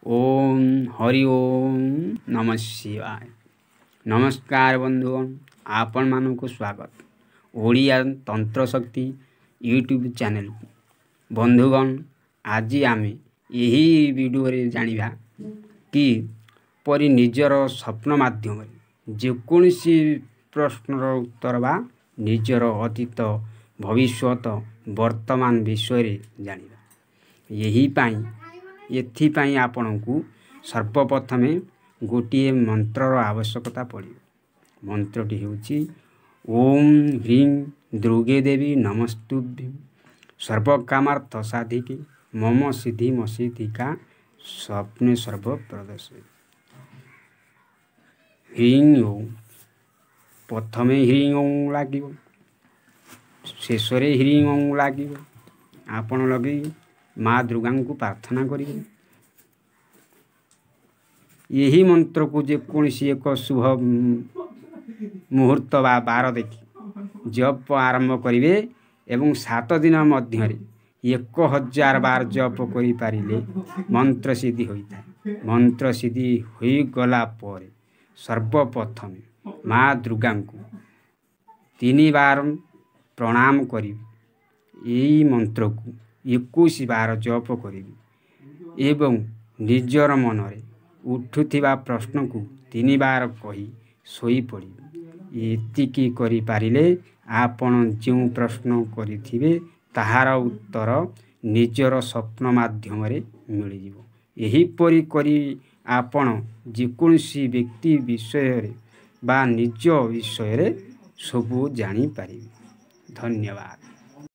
ओम हरि ओम नमः शिवाय। नमस्कार बंधुगण, आपण मानक स्वागत ओडिया तंत्र शक्ति यूट्यूब चैनल को। बंधुगण, आज आमे यही वीडियो रे जानिबा कि परि निजर स्वप्न माध्यम जेकोसी प्रश्नर उत्तर बा निजर अतीत भविष्यत वर्तमान विषय रे जानिबा। यही पाई एथिपाई आपनकु सर्वप्रथमे गोटिए मंत्रर आवश्यकता पड़े। मंत्रटी होची ओम ह्रीं दुर्गे देवी नमस्तुभ्यं सर्वकामार्थ साधिके मम सिद्धि मसिद्धिका स्वप्ने सर्वप्रदर्शय। ह्रीं ओम प्रथमे ह्रीं ओम लागिबो, शेषरे ह्रीं ओम लागिबो। आपण लगे माँ दुर्गा को प्रार्थना करेंगे। यही मंत्र को जेकोसी एक शुभ मुहूर्त बा बार देखि जप आरंभ करेंगे एवं 7 दिन मध्य 1000 बार जप करि पारिले मंत्र सिद्धि होता है। मंत्र सिद्धि होई गला पर सर्वप्रथम माँ दुर्गा को 3 बार प्रणाम करी यही मंत्र को 21 बार जप करी एवं निजर मनरे उठुथिबा प्रश्न को 3 बार कही सोई पड़ी। एतिकी करि पारिले आपण जो प्रश्न करिथिबे ताहार उत्तर निजर स्वप्न माध्यम रे मिल जिवो। एही परि करी आपण जेकोसी व्यक्ति विषय रे बा निज विषय रे सबु जानि पारिबे। धन्यवाद।